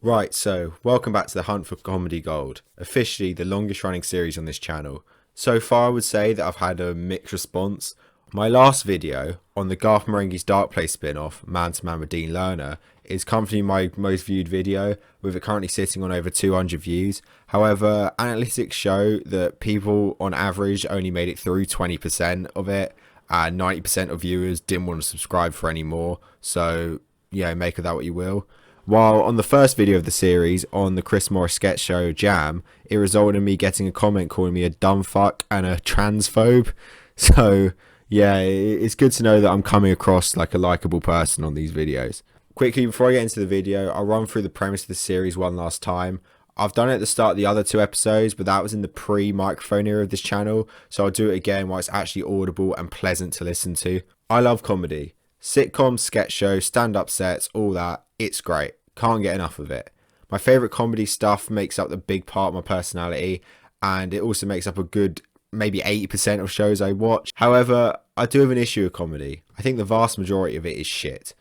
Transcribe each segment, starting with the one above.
Right, so welcome back to the Hunt for Comedy Gold, officially the longest running series on this channel. So far I would say that I've had a mixed response. My last video on the Garth Marenghi's Dark Place spin-off, Man to Man with Dean Lerner, is comfortably my most viewed video, with it currently sitting on over 200 views. However, analytics show that people on average only made it through 20% of it, and 90% of viewers didn't want to subscribe for any more, so yeah, make of that what you will. While on the first video of the series, on the Chris Morris sketch show Jam, it resulted in me getting a comment calling me a dumb fuck and a transphobe. So yeah, it's good to know that I'm coming across like a likable person on these videos. Quickly, before I get into the video, I'll run through the premise of the series one last time. I've done it at the start of the other two episodes, but that was in the pre-microphone era of this channel, so I'll do it again while it's actually audible and pleasant to listen to. I love comedy. Sitcoms, sketch shows, stand-up sets, all that. It's great. Can't get enough of it. My favourite comedy stuff makes up the big part of my personality, and it also makes up a good maybe 80% of shows I watch. However, I do have an issue with comedy. I think the vast majority of it is shit.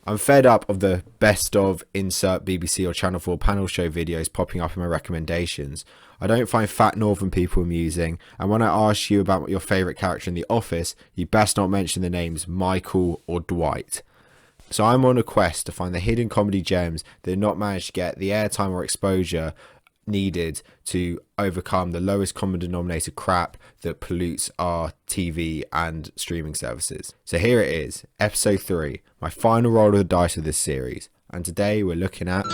I'm fed up of the best of insert BBC or Channel 4 panel show videos popping up in my recommendations. I don't find fat northern people amusing, and when I ask you about your favourite character in The Office, you best not mention the names Michael or Dwight. So I'm on a quest to find the hidden comedy gems that have not managed to get the airtime or exposure needed to overcome the lowest common denominator crap that pollutes our TV and streaming services. So here it is, episode 3, my final roll of the dice of this series, and today we're looking at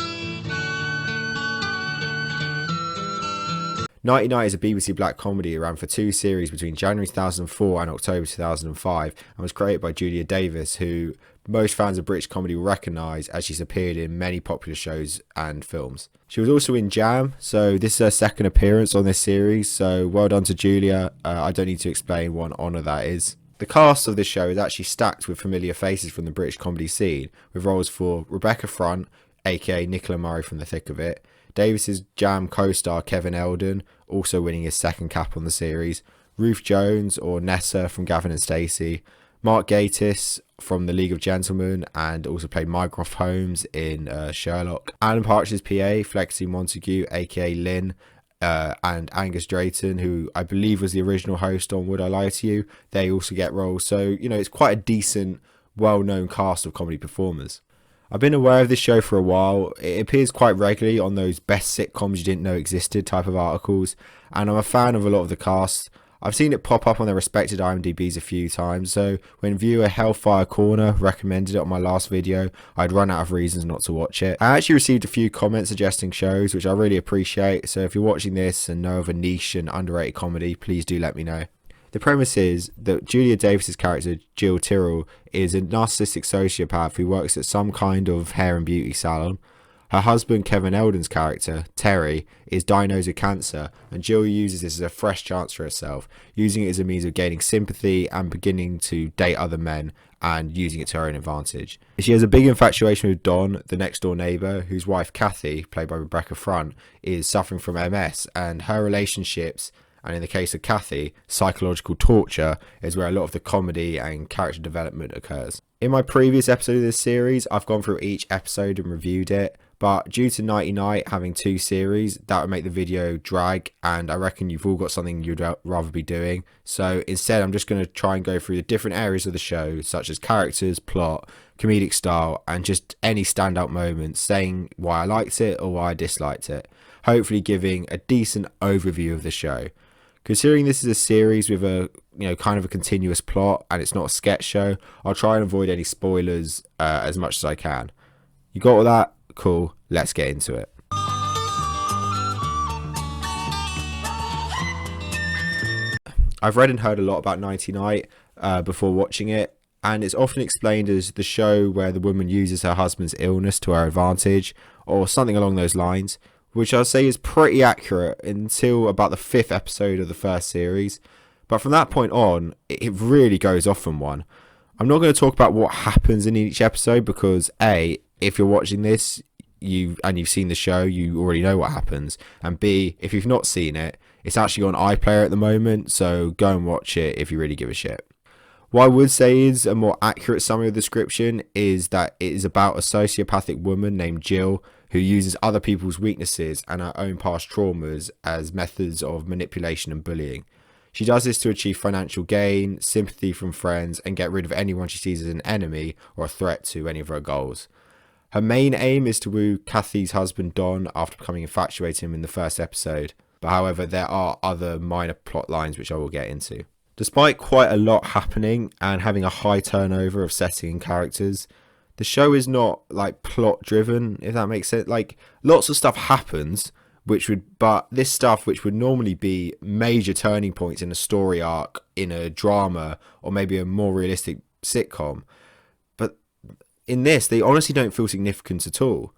Nighty Night is a BBC black comedy that ran for 2 series between January 2004 and October 2005 and was created by Julia Davis, who most fans of British comedy will recognise as she's appeared in many popular shows and films. She was also in Jam, so this is her second appearance on this series, so well done to Julia. I don't need to explain what an honour that is. The cast of this show is actually stacked with familiar faces from the British comedy scene, with roles for Rebecca Front, aka Nicola Murray from The Thick of It, Davis's Jam co-star Kevin Eldon, also winning his second cap on the series, Ruth Jones or Nessa from Gavin and Stacey, Mark Gatiss from The League of Gentlemen and also played Mycroft Holmes in Sherlock, Alan Partridge's PA, Flexi Montague aka Lynn, and Angus Drayton, who I believe was the original host on Would I Lie to You. They also get roles, so you know, it's quite a decent, well-known cast of comedy performers. I've been aware of this show for a while. It appears quite regularly on those best sitcoms you didn't know existed type of articles, and I'm a fan of a lot of the cast. I've seen it pop up on their respected IMDb's a few times, so when viewer Hellfire Corner recommended it on my last video, I'd run out of reasons not to watch it. I actually received a few comments suggesting shows, which I really appreciate, so if you're watching this and know of a niche and underrated comedy, please do let me know. The premise is that Julia Davis's character, Jill Tyrrell, is a narcissistic sociopath who works at some kind of hair and beauty salon. Her husband, Kevin Eldon's character, Terry, is diagnosed with cancer, and Jill uses this as a fresh chance for herself, using it as a means of gaining sympathy and beginning to date other men and using it to her own advantage. She has a big infatuation with Don, the next door neighbour, whose wife Kathy, played by Rebecca Front, is suffering from MS, and her relationships, and in the case of Kathy, psychological torture, is where a lot of the comedy and character development occurs. In my previous episode of this series, I've gone through each episode and reviewed it, but due to Nighty Night having 2 series, that would make the video drag, and I reckon you've all got something you'd rather be doing. So instead, I'm just going to try and go through the different areas of the show, such as characters, plot, comedic style, and just any standout moments, saying why I liked it or why I disliked it, hopefully giving a decent overview of the show. Considering this is a series with a kind of a continuous plot and it's not a sketch show, I'll try and avoid any spoilers as much as I can. You got all that? Cool, let's get into it. I've read and heard a lot about Nighty Night before watching it, and it's often explained as the show where the woman uses her husband's illness to her advantage, or something along those lines, which I'll say is pretty accurate until about the 5th episode of the first series. But from that point on, it really goes off on one. I'm not going to talk about what happens in each episode because A, if you're watching this you've seen the show, you already know what happens, and B, if you've not seen it, it's actually on iPlayer at the moment, so go and watch it if you really give a shit. What I would say is a more accurate summary of the description is that it is about a sociopathic woman named Jill who uses other people's weaknesses and her own past traumas as methods of manipulation and bullying. She does this to achieve financial gain, sympathy from friends, and get rid of anyone she sees as an enemy or a threat to any of her goals. Her main aim is to woo Kathy's husband Don after becoming infatuated with him in the first episode, but however there are other minor plot lines which I will get into. Despite quite a lot happening and having a high turnover of setting and characters, the show is not like plot driven, if that makes sense. Like, lots of stuff happens, but this stuff which would normally be major turning points in a story arc, in a drama, or maybe a more realistic sitcom, but in this, they honestly don't feel significant at all.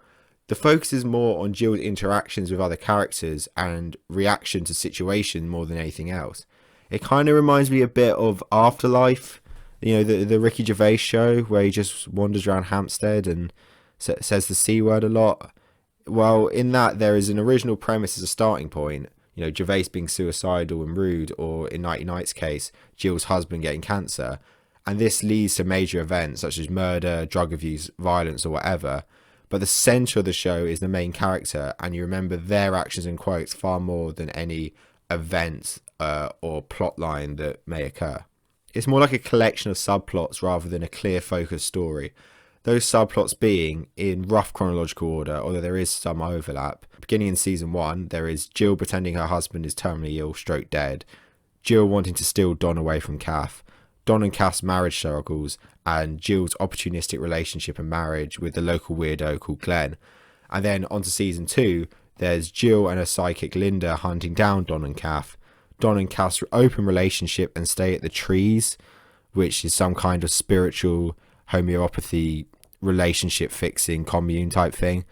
The focus is more on Jill's interactions with other characters and reaction to situation more than anything else. It kind of reminds me a bit of Afterlife, you know, the Ricky Gervais show where he just wanders around Hampstead and says the C word a lot. Well, in that, there is an original premise as a starting point, you know, Gervais being suicidal and rude, or in Nighty Night's case, Jill's husband getting cancer. And this leads to major events such as murder, drug abuse, violence, or whatever. But the centre of the show is the main character, and you remember their actions and quotes far more than any events or plot line that may occur. It's more like a collection of subplots rather than a clear focused story. Those subplots being in rough chronological order, although there is some overlap. Beginning in season 1, there is Jill pretending her husband is terminally ill, stroke dead. Jill wanting to steal Don away from Kath. Don and Kath's marriage struggles, and Jill's opportunistic relationship and marriage with the local weirdo called Glenn. And then onto season 2, there's Jill and her sidekick Linda hunting down Don and Kath. Don and Kath's open relationship and stay at the trees, which is some kind of spiritual homeopathy relationship fixing commune type thing.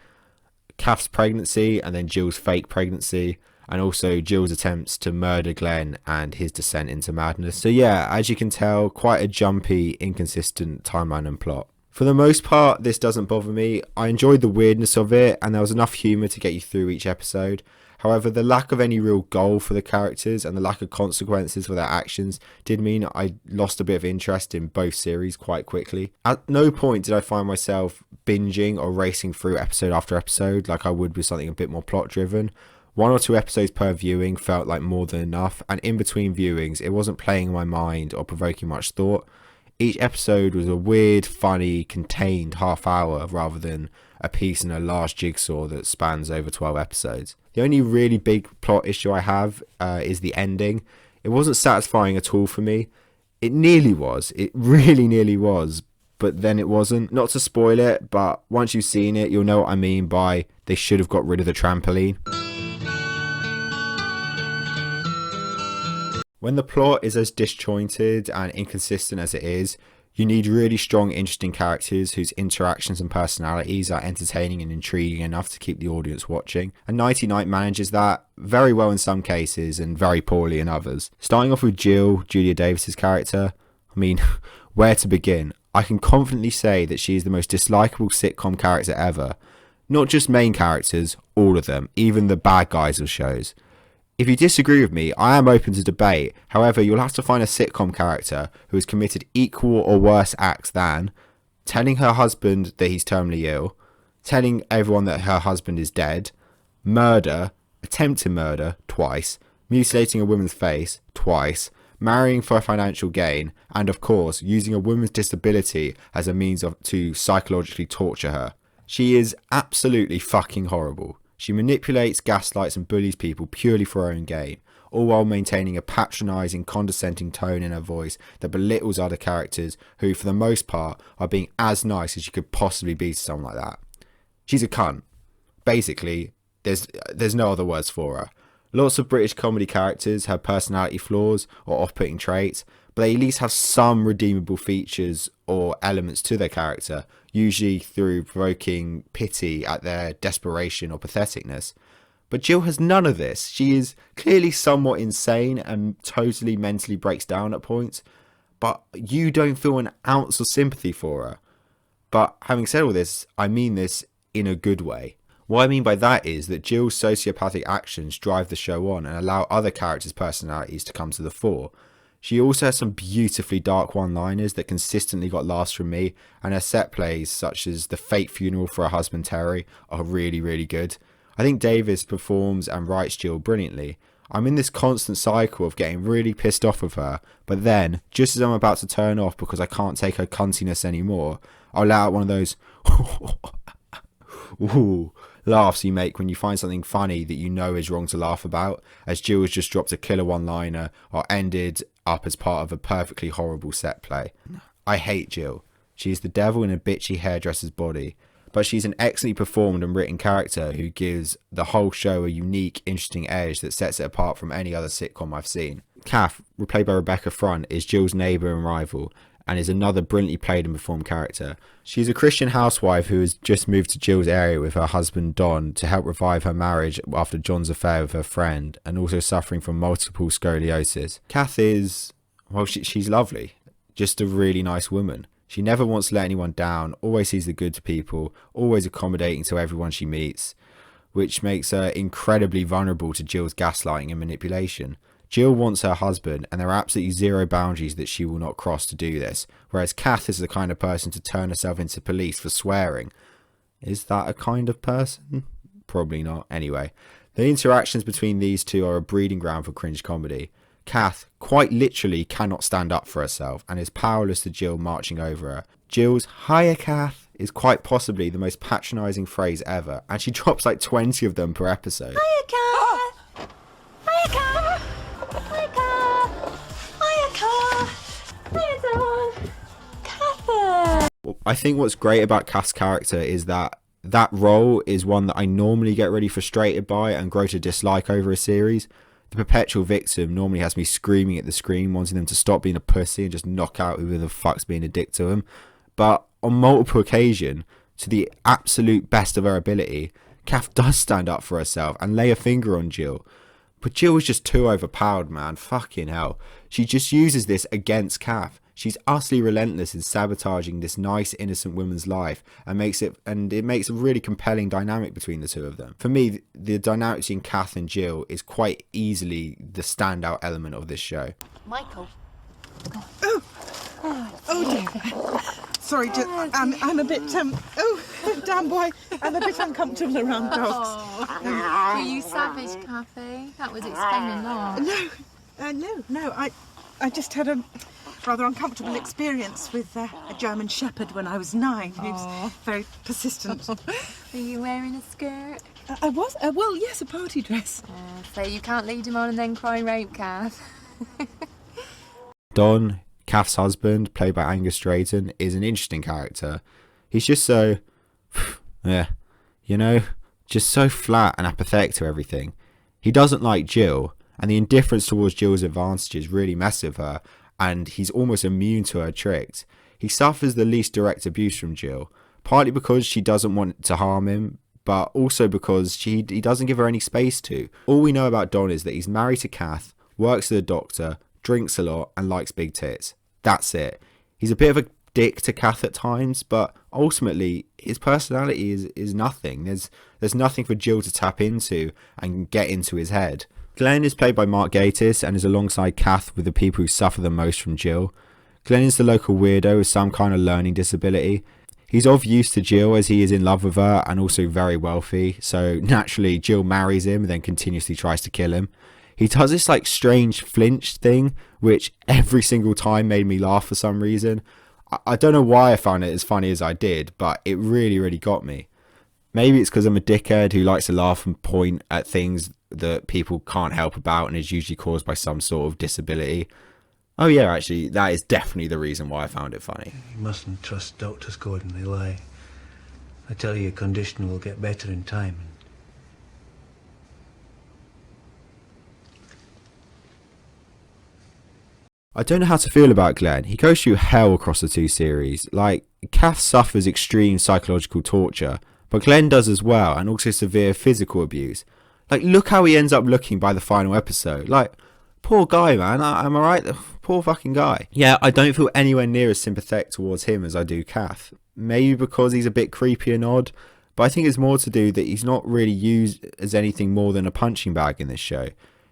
Kath's pregnancy and then Jill's fake pregnancy, and also Jill's attempts to murder Glenn and his descent into madness. So yeah, as you can tell, quite a jumpy, inconsistent timeline and plot. For the most part, this doesn't bother me. I enjoyed the weirdness of it, and there was enough humour to get you through each episode. However, the lack of any real goal for the characters and the lack of consequences for their actions did mean I lost a bit of interest in both series quite quickly. At no point did I find myself binging or racing through episode after episode like I would with something a bit more plot driven. 1 or 2 episodes per viewing felt like more than enough, and in between viewings it wasn't playing in my mind or provoking much thought. Each episode was a weird, funny, contained half hour rather than a piece in a large jigsaw that spans over 12 episodes. The only really big plot issue I have is the ending. It wasn't satisfying at all for me. It nearly was. It really nearly was. But then it wasn't. Not to spoil it, but once you've seen it, you'll know what I mean by they should have got rid of the trampoline. When the plot is as disjointed and inconsistent as it is, you need really strong, interesting characters whose interactions and personalities are entertaining and intriguing enough to keep the audience watching. And Nighty Night manages that very well in some cases and very poorly in others. Starting off with Jill, Julia Davis's character, I mean, where to begin? I can confidently say that she is the most dislikable sitcom character ever. Not just main characters, all of them, even the bad guys of shows. If you disagree with me, I am open to debate. However, you'll have to find a sitcom character who has committed equal or worse acts than telling her husband that he's terminally ill, telling everyone that her husband is dead, murder, attempted murder twice, mutilating a woman's face twice, marrying for financial gain, and of course, using a woman's disability as a means to psychologically torture her. She is absolutely fucking horrible. She manipulates, gaslights and bullies people purely for her own gain, all while maintaining a patronising, condescending tone in her voice that belittles other characters who, for the most part, are being as nice as you could possibly be to someone like that. She's a cunt. Basically, there's no other words for her. Lots of British comedy characters have personality flaws or off-putting traits, but they at least have some redeemable features or elements to their character, usually through provoking pity at their desperation or patheticness. But Jill has none of this. She is clearly somewhat insane and totally mentally breaks down at points, but you don't feel an ounce of sympathy for her. But having said all this, I mean this in a good way. What I mean by that is that Jill's sociopathic actions drive the show on and allow other characters' personalities to come to the fore. She also has some beautifully dark one-liners that consistently got laughs from me, and her set plays, such as the fake funeral for her husband Terry, are really, really good. I think Davis performs and writes Jill brilliantly. I'm in this constant cycle of getting really pissed off with her, but then, just as I'm about to turn off because I can't take her cuntiness anymore, I'll let out one of those ooh laughs you make when you find something funny that you know is wrong to laugh about, as Jill has just dropped a killer one-liner or ended up as part of a perfectly horrible set play. I hate Jill. She is the devil in a bitchy hairdresser's body, but she's an excellently performed and written character who gives the whole show a unique, interesting edge that sets it apart from any other sitcom I've seen. Kath, played by Rebecca Front, is Jill's neighbour and rival, and is another brilliantly played and performed character. She's a Christian housewife who has just moved to Jill's area with her husband Don to help revive her marriage after John's affair with her friend, and also suffering from multiple scoliosis. Kath is, well, she's lovely. Just a really nice woman. She never wants to let anyone down, always sees the good to people, always accommodating to everyone she meets, which makes her incredibly vulnerable to Jill's gaslighting and manipulation. Jill wants her husband, and there are absolutely zero boundaries that she will not cross to do this, whereas Kath is the kind of person to turn herself into police for swearing. Is that a kind of person? Probably not. Anyway, the interactions between these two are a breeding ground for cringe comedy. Kath quite literally cannot stand up for herself and is powerless to Jill marching over her. Jill's "Hiya, Kath" is quite possibly the most patronising phrase ever, and she drops like 20 of them per episode. Hiya, Kath! Hiya, Kath! Hiya, Kath! Hiya, Kath! Hiya, Dawn! Kath! I think what's great about Kath's character is that role is one that I normally get really frustrated by and grow to dislike over a series. The perpetual victim normally has me screaming at the screen, wanting them to stop being a pussy and just knock out whoever the fuck's being a dick to him. But on multiple occasions, to the absolute best of her ability, Kath does stand up for herself and lay a finger on Jill. But Jill is just too overpowered, man. Fucking hell. She just uses this against Kath. She's utterly relentless in sabotaging this nice, innocent woman's life, and it makes a really compelling dynamic between the two of them. For me, the dynamic between Kath and Jill is quite easily the standout element of this show. Michael. Oh dear. Sorry, I'm a bit, damn boy, I'm a bit uncomfortable around dogs. Were you savage, Kathy? That was explaining a lot. No, I just had a rather uncomfortable experience with a German Shepherd when I was 9, who's very persistent. Were you wearing a skirt? I was, well, yes, a party dress. So you can't lead him on and then cry rape, Kath. Don, Kath's husband, played by Angus Drayton, is an interesting character. He's just so, just so flat and apathetic to everything. He doesn't like Jill, and the indifference towards Jill's advantages really mess with her, and he's almost immune to her tricks. He suffers the least direct abuse from Jill, partly because she doesn't want to harm him, but also because he doesn't give her any space to. All we know about Don is that he's married to Kath, works as a doctor, drinks a lot, and likes big tits. That's it. He's a bit of a dick to Kath at times, but ultimately his personality is nothing. There's nothing for Jill to tap into and get into his head. Glenn is played by Mark Gatiss and is alongside Kath with the people who suffer the most from Jill. Glenn is the local weirdo with some kind of learning disability. He's of use to Jill as he is in love with her and also very wealthy, so naturally Jill marries him and then continuously tries to kill him. He does this like strange flinch thing, which every single time made me laugh for some reason. I don't know why I found it as funny as I did, but it really, really got me. Maybe it's because I'm a dickhead who likes to laugh and point at things that people can't help about and is usually caused by some sort of disability. Oh yeah, actually, that is definitely the reason why I found it funny. You mustn't trust doctors, Gordon. They lie. I tell you, your condition will get better in time. I don't know how to feel about Glenn. He goes through hell across the two series. Like, Kath suffers extreme psychological torture, but Glenn does as well, and also severe physical abuse. Like, look how he ends up looking by the final episode. Like, poor guy, man. Am I right? Poor fucking guy. Yeah, I don't feel anywhere near as sympathetic towards him as I do Kath. Maybe because he's a bit creepy and odd, but I think it's more to do that he's not really used as anything more than a punching bag in this show.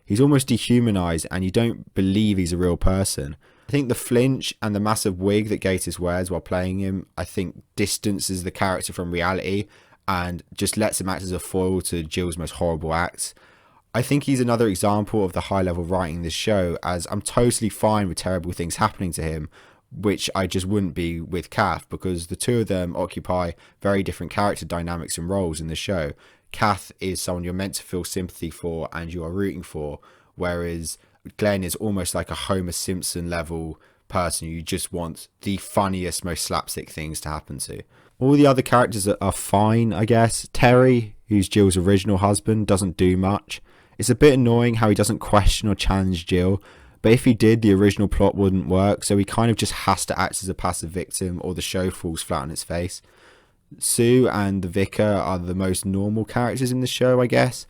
He's almost dehumanized and you don't believe he's a real person. I think the flinch and the massive wig that Gatiss wears while playing him, I think distances the character from reality and just lets him act as a foil to Jill's most horrible acts. I think he's another example of the high level writing in this show, as I'm totally fine with terrible things happening to him, which I just wouldn't be with Kath, because the two of them occupy very different character dynamics and roles in the show. Kath is someone you're meant to feel sympathy for and you are rooting for, whereas Glenn is almost like a Homer Simpson level person you just want the funniest, most slapstick things to happen to. All the other characters are fine, I guess. Terry, who's Jill's original husband, doesn't do much. It's a bit annoying how he doesn't question or challenge Jill, but if he did, the original plot wouldn't work, so he kind of just has to act as a passive victim or the show falls flat on its face. Sue and the vicar are the most normal characters in the show, I guess.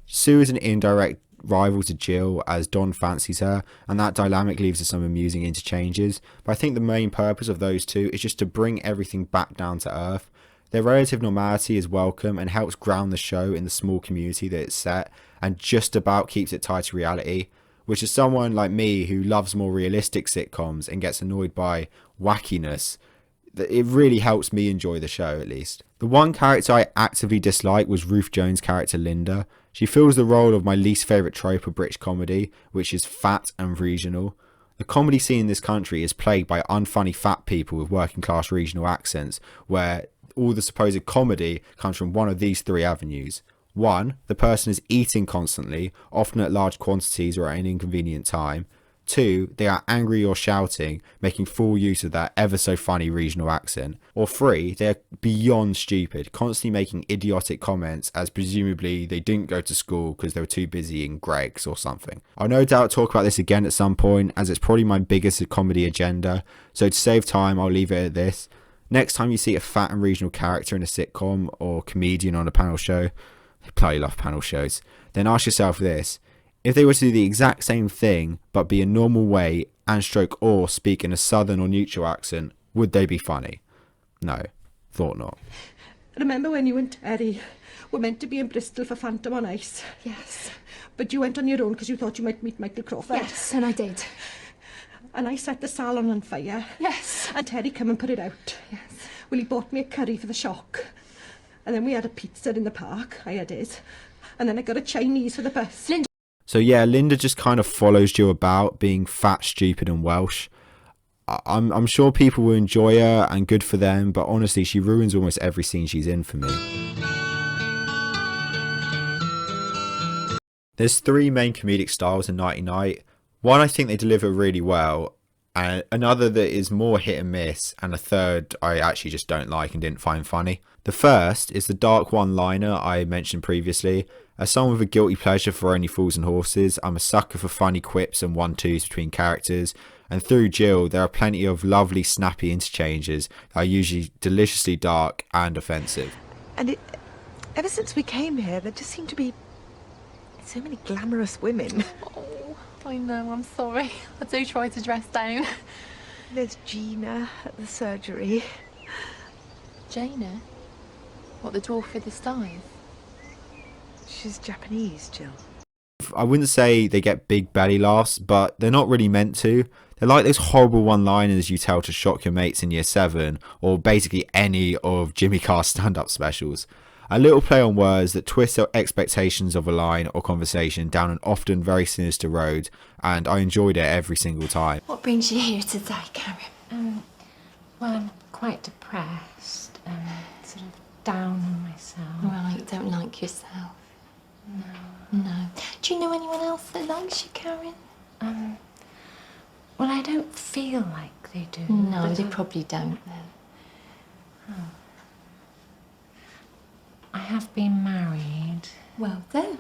Sue is an indirect rival to Jill, as Don fancies her, and that dynamic leads to some amusing interchanges, but I think the main purpose of those two is just to bring everything back down to earth. Their relative normality is welcome and helps ground the show in the small community that it's set, and just about keeps it tied to reality, which is someone like me who loves more realistic sitcoms and gets annoyed by wackiness. It really helps me enjoy the show, at least. The one character I actively dislike was Ruth Jones' character Linda. She fills the role of my least favourite trope of British comedy, which is fat and regional. The comedy scene in this country is plagued by unfunny fat people with working class regional accents, where all the supposed comedy comes from one of these three avenues. 1. The person is eating constantly, often at large quantities or at an inconvenient time. 2. They are angry or shouting, making full use of that ever so funny regional accent. Or 3. They are beyond stupid, constantly making idiotic comments as presumably they didn't go to school because they were too busy in Greg's or something. I'll no doubt talk about this again at some point, as it's probably my biggest comedy agenda, so to save time I'll leave it at this. Next time you see a fat and regional character in a sitcom or comedian on a panel show, I bloody love panel shows, then ask yourself this: if they were to do the exact same thing but be a normal way and stroke or speak in a southern or neutral accent, would they be funny? No, thought not. Remember when you and Terry were meant to be in Bristol for Phantom on Ice? Yes. But you went on your own because you thought you might meet Michael Crawford? Yes, and I did. And I set the salon on fire. Yes. And Terry come and put it out. Yes. Well, he bought me a curry for the shock. And then we had a pizza in the park. I had it. And then I got a Chinese for the bus. So yeah, Linda just kind of follows Jill about, being fat, stupid and Welsh. I'm sure people will enjoy her and good for them, but honestly she ruins almost every scene she's in for me. There's three main comedic styles in Nighty Night. One I think they deliver really well, and another that is more hit and miss, and a third I actually just don't like and didn't find funny. The first is the dark one-liner I mentioned previously. As someone with a guilty pleasure for Only Fools and Horses, I'm a sucker for funny quips and one-twos between characters, and through Jill there are plenty of lovely snappy interchanges that are usually deliciously dark and offensive. And ever since we came here, there just seem to be so many glamorous women. Oh, I know, I'm sorry. I do try to dress down. There's Gina at the surgery. Jaina? What, the dwarf with the stars? She's Japanese, Jill. I wouldn't say they get big belly laughs, but they're not really meant to. They're like those horrible one-liners you tell to shock your mates in year 7, or basically any of Jimmy Carr's stand-up specials. A little play on words that twist our expectations of a line or conversation down an often very sinister road, and I enjoyed it every single time. What brings you here today, Karen? Well, I'm quite depressed, sort of down on myself. Right, don't like yourself. No. Do you know anyone else that likes you, Karen? Well, I don't feel like they do. No, but they probably don't then. I have been married, Well then.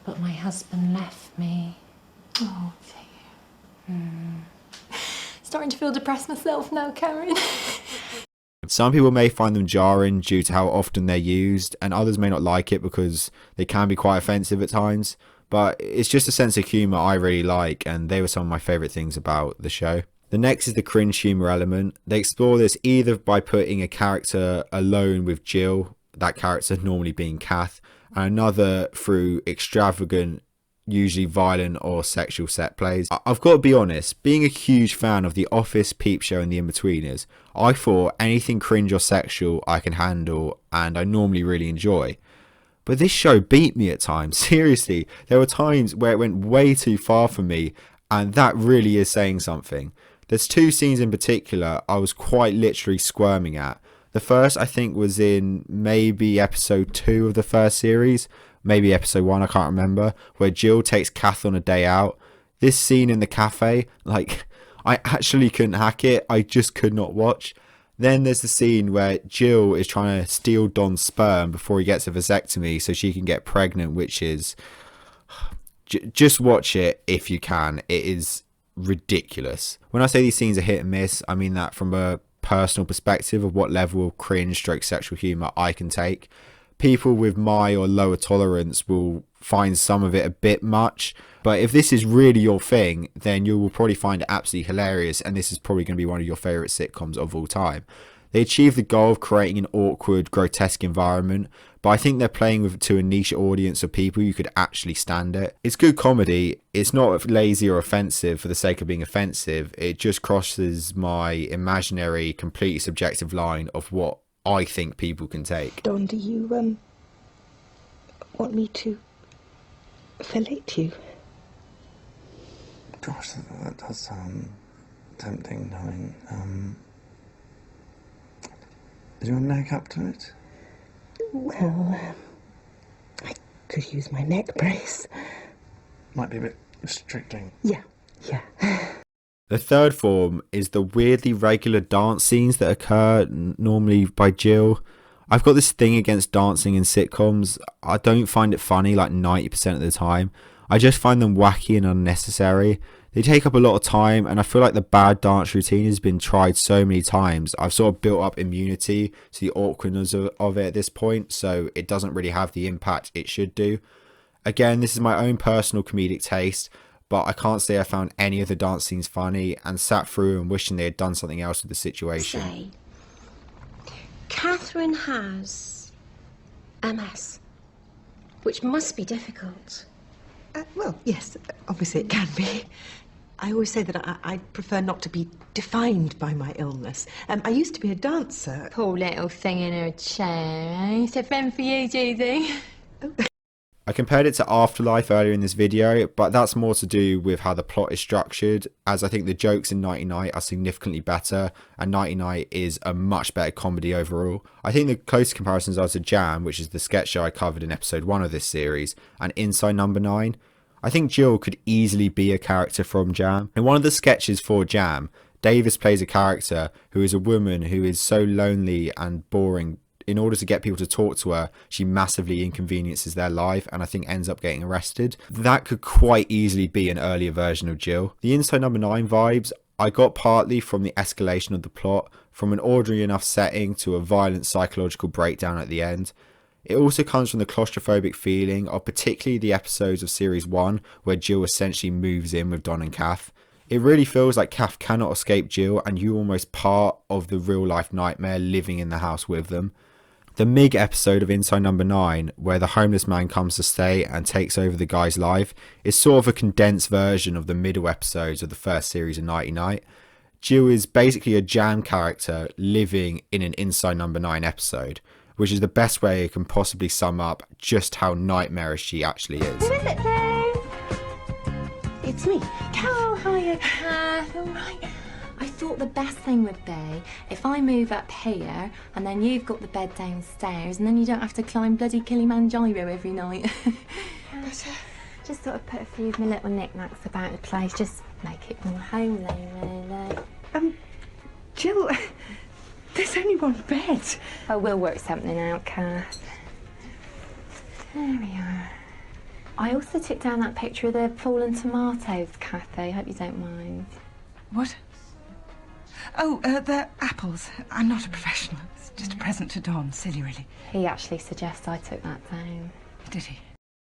but my husband left me. Oh dear. Starting to feel depressed myself now, Karen. Some people may find them jarring due to how often they're used, and others may not like it because they can be quite offensive at times, but it's just a sense of humour I really like, and they were some of my favourite things about the show. The next is the cringe humour element. They explore this either by putting a character alone with Jill, that character normally being Kath, and another through extravagant usually violent or sexual set plays. I've got to be honest, being a huge fan of The Office, Peep Show and The Inbetweeners, I thought anything cringe or sexual I can handle and I normally really enjoy. But this show beat me at times. Seriously, there were times where it went way too far for me, and that really is saying something. There's 2 scenes in particular I was quite literally squirming at. The first, I think, was in maybe episode 2 of the first series, maybe episode 1, I can't remember, where Jill takes Kath on a day out. This scene in the cafe, like, I actually couldn't hack it. I just could not watch. Then there's the scene where Jill is trying to steal Don's sperm before he gets a vasectomy so she can get pregnant, which is... just watch it if you can. It is ridiculous. When I say these scenes are hit and miss, I mean that from a personal perspective of what level of cringe stroke sexual humour I can take. People with my or lower tolerance will find some of it a bit much, but if this is really your thing, then you will probably find it absolutely hilarious, and this is probably going to be one of your favourite sitcoms of all time. They achieve the goal of creating an awkward, grotesque environment, but I think they're playing with to a niche audience of people who could actually stand it. It's good comedy. It's not lazy or offensive for the sake of being offensive. It just crosses my imaginary, completely subjective line of what I think people can take. Don, do you, want me to fillet you? Gosh, that does sound tempting, darling. Is your neck up to it? Well, I could use my neck brace. Might be a bit restricting. Yeah. The third form is the weirdly regular dance scenes that occur normally by Jill. I've got this thing against dancing in sitcoms. I don't find it funny like 90% of the time. I just find them wacky and unnecessary. They take up a lot of time, and I feel like the bad dance routine has been tried so many times. I've sort of built up immunity to the awkwardness of it at this point, so it doesn't really have the impact it should do. Again, this is my own personal comedic taste, but I can't say I found any of the dance scenes funny and sat through and wishing they had done something else with the situation. Say, Catherine has MS, which must be difficult. Well, yes, obviously it can be. I always say that I prefer not to be defined by my illness. I used to be a dancer. Poor little thing in her chair, eh? So fun for you, Judy. I compared it to Afterlife earlier in this video, but that's more to do with how the plot is structured, as I think the jokes in Nighty Night are significantly better, and Nighty Night is a much better comedy overall. I think the closest comparisons are to Jam, which is the sketch show I covered in episode 1 of this series, and Inside Number 9. I think Jill could easily be a character from Jam. In one of the sketches for Jam, Davis plays a character who is a woman who is so lonely and boring. In order to get people to talk to her, she massively inconveniences their life and I think ends up getting arrested. That could quite easily be an earlier version of Jill. The Inside Number 9 vibes I got partly from the escalation of the plot, from an ordinary enough setting to a violent psychological breakdown at the end. It also comes from the claustrophobic feeling of particularly the episodes of Series 1 where Jill essentially moves in with Don and Kath. It really feels like Kath cannot escape Jill and you're almost part of the real life nightmare living in the house with them. The Mig episode of Inside Number 9, where the homeless man comes to stay and takes over the guy's life, is sort of a condensed version of the middle episodes of the first series of Nighty Night. Jill is basically a Jam character living in an Inside Number 9 episode, which is the best way it can possibly sum up just how nightmarish she actually is. Who is it, please? It's me, Kath. Oh, hiya, Kath. All right. I thought the best thing would be if I move up here and then you've got the bed downstairs and then you don't have to climb bloody Kilimanjaro every night. Just sort of put a few of my little knickknacks about the place, just make it more homely, really. Jill, there's only one bed. Oh, we'll work something out, Kath. There we are. I also took down that picture of the fallen tomatoes, Kathy. Hope you don't mind. What? Oh, they're apples. I'm not a professional. It's just a present to Don. Silly, really. He actually suggests I took that down. Did he?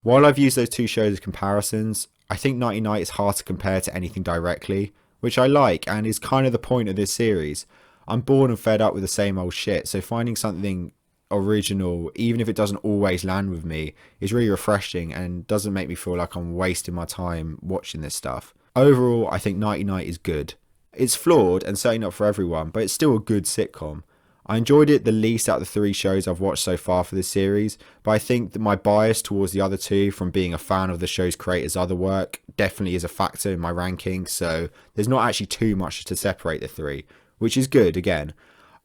While I've used those two shows as comparisons, I think Nighty Night is hard to compare to anything directly, which I like and is kind of the point of this series. I'm bored and fed up with the same old shit, so finding something original, even if it doesn't always land with me, is really refreshing and doesn't make me feel like I'm wasting my time watching this stuff. Overall, I think Nighty Night is good. It's flawed and certainly not for everyone, but it's still a good sitcom. I enjoyed it the least out of the 3 shows I've watched so far for this series, but I think that my bias towards the other 2 from being a fan of the show's creators' other work definitely is a factor in my ranking, so there's not actually too much to separate the 3, which is good again.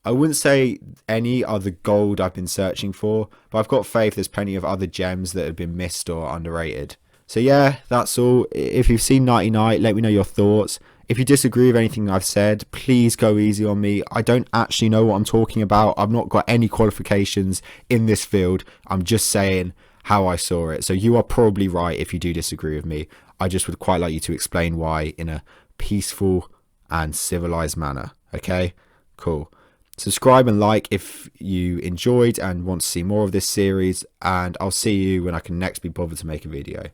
I wouldn't say any are the gold I've been searching for, but I've got faith there's plenty of other gems that have been missed or underrated. So yeah, that's all. If you've seen Nighty Night, let me know your thoughts. If you disagree with anything I've said, please go easy on me. I don't actually know what I'm talking about. I've not got any qualifications in this field. I'm just saying how I saw it. So you are probably right if you do disagree with me. I just would quite like you to explain why in a peaceful and civilized manner. Okay? Cool. Subscribe and like if you enjoyed and want to see more of this series, and I'll see you when I can next be bothered to make a video.